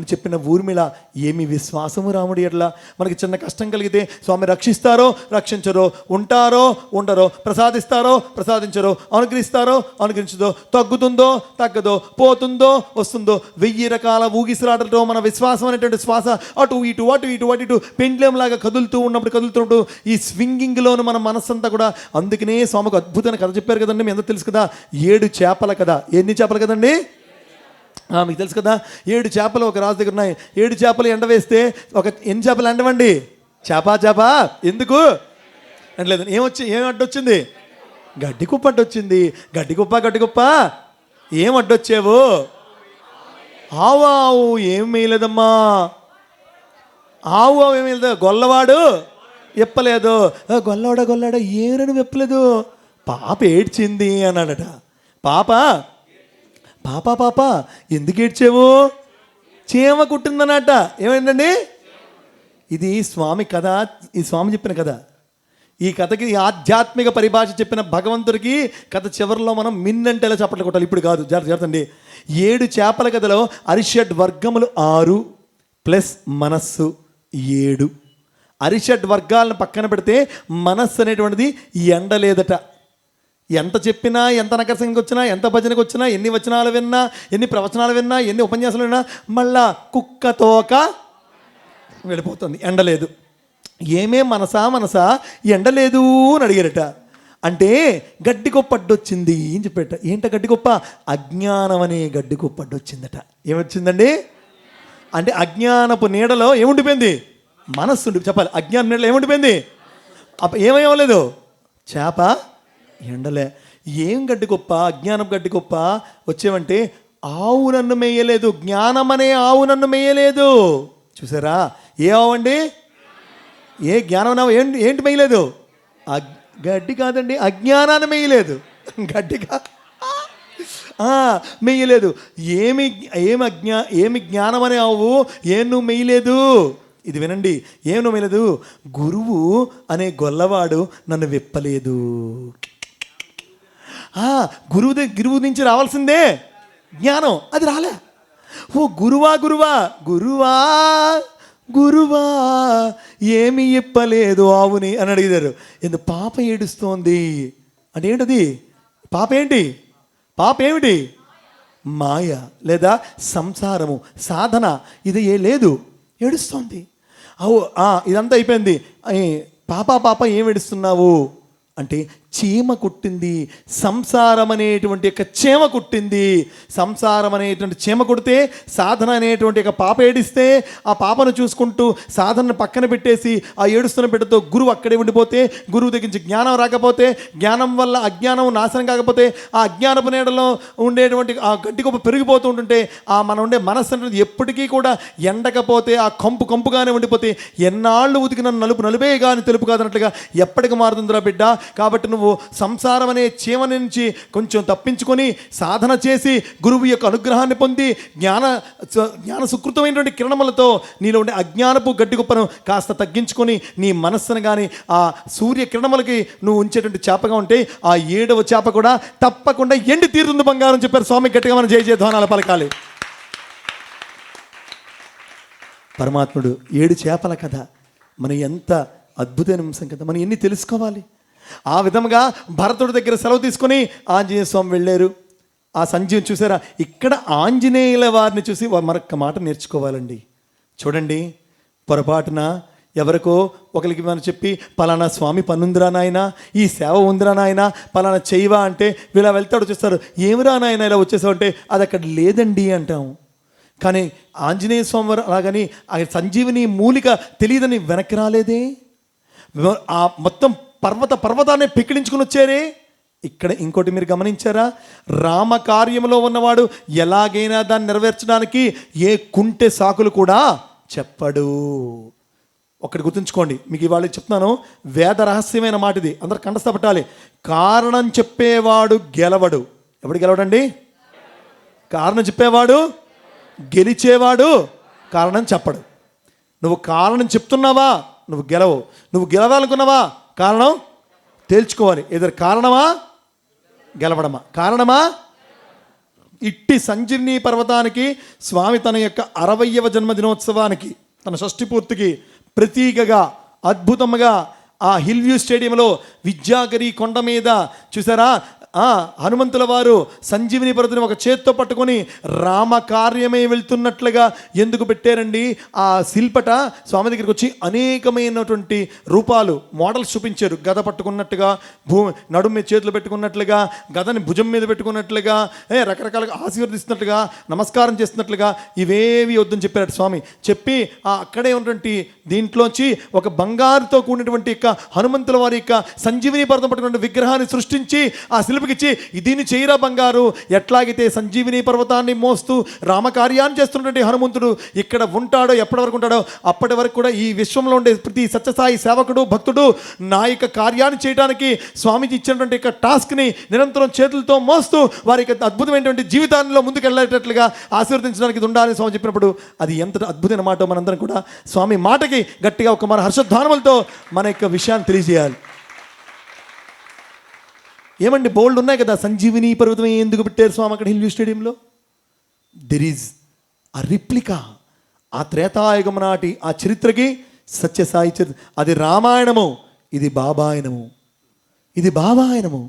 చెప్పిన ఊర్మిళ, ఏమి విశ్వాసము రాముడి ఎట్లా. మనకి చిన్న కష్టం కలిగితే స్వామి రక్షిస్తారో రక్షించరో, ఉంటారో ఉండరో, ప్రసాదిస్తారో ప్రసాదించరో, అనుగ్రహిస్తారో అనుగ్రహించదో, తగ్గుతుందో తగ్గదో, పోతుందో వస్తుందో, 1000 రకాల ఊగిసలాటలతో మన విశ్వాసం అనేటువంటి శ్వాస అటు ఇటు అటు ఇటు అటు ఇటు పెండ్లంలాగా కదులుతూ ఉన్నప్పుడు ఈ స్వింగింగ్లోను మన మనస్సంతా కూడా. అందుకనే స్వామికి అద్భుతమైన కథ చెప్పారు కదండి, మీ అందరూ తెలుసు కదా, 7 చేపల కథ. ఎన్ని చేపలు కదండి మీకు తెలుసు కదా. 7 చేపలు ఒక రాజు దగ్గర ఉన్నాయి. 7 చేపలు ఎండ వేస్తే ఎన్ని చేపలు ఎండవండి? చేప ఎందుకు ఎండలేదు? ఏం అడ్డొచ్చింది? గడ్డి కుప్ప అడ్డొచ్చింది. గడ్డి కుప్ప ఏం అడ్డొచ్చావు? ఆవు ఏం వేయలేదమ్మా. ఆవు ఏం వేయలేదు. గొల్లవాడు ఎప్పలేదు. గొల్లవాడ ఏరని వెప్పలేదు. పాప ఏడ్చింది అన్నాడట. పాప ఎందుకు ఏడ్చావు? చీమ కుట్టిందన్నట. ఏమైందండి? ఇది స్వామి కథ, ఈ స్వామి చెప్పిన కథ. ఈ కథకి ఆధ్యాత్మిక పరిభాష చెప్పిన భగవంతుడికి కథ చివరిలో మనం మిన్నంటేలా చప్పట్లు కొట్టాలి. ఇప్పుడు కాదు, జాగ్రత్త. 7 చేపల కథలో అరిషడ్ వర్గములు 6 ప్లస్ మనస్సు 7. అరిషడ్ వర్గాలను పక్కన పెడితే మనస్సు అనేటువంటిది ఎండలేదట. ఎంత చెప్పినా, ఎంత నకరసంగా వచ్చినా, ఎంత భజనకు వచ్చినా, ఎన్ని వచనాలు విన్నా, ఎన్ని ప్రవచనాలు విన్నా, ఎన్ని ఉపన్యాసాలు విన్నా మళ్ళా కుక్క తోక వెళ్ళిపోతుంది, ఎండలేదు. ఏమే మనసా ఎండలేదు అని అడిగారట. అంటే గడ్డి కుప్ప అడ్డొచ్చింది అని చెప్పేట. ఏంట గడ్డి కుప్ప? అజ్ఞానం అనే గడ్డి కుప్ప అడ్డొచ్చిందట. ఏమొచ్చిందండి? అంటే అజ్ఞానపు నీడలో ఏముండిపోయింది? మనస్సు ఉండి. చెప్పాలి, అజ్ఞాన నీడలో ఏముండిపోయింది? ఏమయ్యలేదు? చేప ఎండలే. ఏం గడ్డి గొప్ప? అజ్ఞానం గడ్డి గొప్ప వచ్చేవంటే ఆవు నన్ను మేయలేదు, జ్ఞానం అనే ఆవు నన్ను మేయలేదు. చూసారా? ఏ ఆవు అండి? ఏ జ్ఞానం ఏంటి మేయలేదు? గడ్డి కాదండి, అజ్ఞానాన్ని మేయలేదు. గడ్డిగా మేయలేదు. ఏమి జ్ఞానం అనే ఆవు ఏం నువ్వు మేయలేదు? ఇది వినండి, ఏం నువ్వు మేయలేదు? గురువు అనే గొల్లవాడు నన్ను విప్పలేదు. గురువు నుంచి రావాల్సిందే జ్ఞానం, అది రాలే. ఓ గురువా ఏమి ఇప్పలేదు ఆవుని అని అడిగారు. ఎందుకు? పాప ఏడుస్తోంది అంటే ఏంటది? పాప ఏమిటి? మాయ లేదా సంసారము, సాధన. ఇది లేదు, ఏడుస్తోంది. ఇదంతా అయిపోయింది. పాప ఏం ఏడుస్తున్నావు అంటే చీమ కుట్టింది. సంసారం అనేటువంటి యొక్క చీమ కుట్టింది. సంసారం అనేటువంటి చీమ కుడితే సాధన అనేటువంటి ఒక పాప ఏడిస్తే ఆ పాపను చూసుకుంటూ సాధనను పక్కన పెట్టేసి ఆ ఏడుస్తున్న బిడ్డతో గురువు అక్కడే ఉండిపోతే, గురువు దగ్గర నుంచి జ్ఞానం రాకపోతే, జ్ఞానం వల్ల అజ్ఞానం నాశనం కాకపోతే, ఆ అజ్ఞానపు నీడలో ఉండేటువంటి ఆ గడ్డి కొప్ప పెరిగిపోతూ ఉంటుంటే మనం ఉండే మనస్సు అనేది ఎప్పటికీ కూడా ఎండకపోతే ఆ కంపుగానే ఉండిపోతే, ఎన్నాళ్ళు ఉతికిన నలుపే కానీ తెలుపు కాదన్నట్లుగా ఎప్పటికి మారుతుందిరా బిడ్డ. కాబట్టి నువ్వు సంసారం అనే చీమ నుంచి కొంచెం తప్పించుకొని సాధన చేసి గురువు యొక్క అనుగ్రహాన్ని పొంది జ్ఞాన సుకృతమైనటువంటి కిరణములతో నీలో ఉండే అజ్ఞానపు గడ్డి కుప్పను కాస్త తగ్గించుకొని నీ మనస్సును కానీ ఆ సూర్య కిరణములకి నువ్వు ఉంచేటువంటి చేపగా ఉంటే ఆ 7వ చేప కూడా తప్పకుండా ఎండి తీరుతుంది బంగారం చెప్పారు స్వామి. గట్టిగా మనం జయ జయధ్వానాలు పలకాలి. పరమాత్ముడు 7 చేపల కథ మన ఎంత అద్భుతమైన అంశం కదా. మనం ఎన్ని తెలుసుకోవాలి. ఆ విధంగా భరతుడి దగ్గర సెలవు తీసుకొని ఆంజనేయ స్వామి వెళ్ళారు. ఆ సంజీవం చూసారా? ఇక్కడ ఆంజనేయుల వారిని చూసి మరొక మాట నేర్చుకోవాలండి. చూడండి, పొరపాటున ఎవరికో ఒకరికి మనం చెప్పి పలానా స్వామి పనుందిరా నాయన, ఈ సేవ ఉందిరా నాయన, పలానా చేయవా అంటే వీళ్ళ వెళ్తాడు చూస్తారు. ఏమిరా నాయన ఇలా వచ్చేసావు అంటే అది అక్కడ లేదండి అంటాం. కానీ ఆంజనేయ స్వామి వారు అలాగని ఆ సంజీవిని మూలిక తెలియదని వెనక్కి రాలేదే. ఆ మొత్తం పర్వతాన్ని పెకిలించుకుని వచ్చారే. ఇక్కడ ఇంకోటి మీరు గమనించారా? రామ కార్యంలో ఉన్నవాడు ఎలాగైనా దాన్ని నెరవేర్చడానికి ఏ కుంటె సాకులు కూడా చెప్పడు. ఒకటి గుర్తుంచుకోండి, మీకు ఇవాళ చెప్తున్నాను, వేద రహస్యమైన మాట ఇది, అందరు కంఠస్థ పెట్టాలి. కారణం చెప్పేవాడు గెలవడు. ఎవడు గెలవడండి? కారణం చెప్పేవాడు గెలిచేవాడు కారణం చెప్పడు. నువ్వు కారణం చెప్తున్నావా, నువ్వు గెలవు. నువ్వు గెలవాలనుకున్నావా, కారణం తేల్చుకోవాలి. ఎదురు కారణమా గెలవడమా? కారణమా ఇట్టి సంజీవిని పర్వతానికి స్వామి తన యొక్క 60వ జన్మదినోత్సవానికి, తన షష్ఠి పూర్తికి ప్రతీకగా అద్భుతంగా ఆ హిల్ వ్యూ స్టేడియంలో విద్యాగిరి కొండ మీద చూసారా, హనుమంతుల వారు సంజీవిని పర్వతాన్ని ఒక చేత్తో పట్టుకొని రామకార్యమై వెళ్తున్నట్లుగా ఎందుకు పెట్టారండి? ఆ శిల్పట స్వామి దగ్గరికి వచ్చి అనేకమైనటువంటి రూపాలు మోడల్స్ చూపించారు. గద పట్టుకున్నట్టుగా, నడుము మీద చేతులు పెట్టుకున్నట్లుగా, గదని భుజం మీద పెట్టుకున్నట్లుగా, రకరకాలుగా ఆశీర్వదిస్తున్నట్లుగా, నమస్కారం చేస్తున్నట్లుగా, ఇవేవి వద్దని చెప్పారు స్వామి. చెప్పి అక్కడే ఉన్నటువంటి దీంట్లోంచి ఒక బంగారుతో కూడినటువంటి యొక్క హనుమంతుల వారి యొక్క సంజీవిని పర్వతం పట్టుకున్న విగ్రహాన్ని సృష్టించి ఆ ఇచ్చి దీన్ని చేయరా బంగారు, ఎట్లాగైతే సంజీవిని పర్వతాన్ని మోస్తూ రామకార్యాన్ని చేస్తున్నటువంటి హనుమంతుడు ఇక్కడ ఉంటాడో, ఎప్పటి వరకు ఉంటాడో అప్పటి వరకు కూడా ఈ విశ్వంలో ఉండే ప్రతి సత్యసాయి సేవకుడు భక్తుడు నా యొక్క కార్యాన్ని చేయడానికి స్వామిజీ ఇచ్చినటువంటి యొక్క టాస్క్ని నిరంతరం చేతులతో మోస్తూ వారి యొక్క అద్భుతమైనటువంటి జీవితాల్లో ముందుకు వెళ్ళేటట్లుగా ఆశీర్వదించడానికి ఇది ఉండాలని స్వామి చెప్పినప్పుడు అది ఎంత అద్భుతమైన మాట. మనందరం కూడా స్వామి మాటకి గట్టిగా ఒక మన హర్షధ్వానములతో మన యొక్క విషయాన్ని తెలియజేయాలి. ఏమండి బోల్డ్ ఉన్నాయి కదా, సంజీవిని పర్వతం ఎందుకు పెట్టారు స్వామి అక్కడ హిల్ వ్యూ స్టేడియంలో? దెర్ ఈజ్ ఆ రిప్లికా, ఆ త్రేతాయుగం నాటి ఆ చరిత్రకి సత్యసాయి చరిత్ర. అది రామాయణము, ఇది బాబాయనము, ఇది బాబాయనము.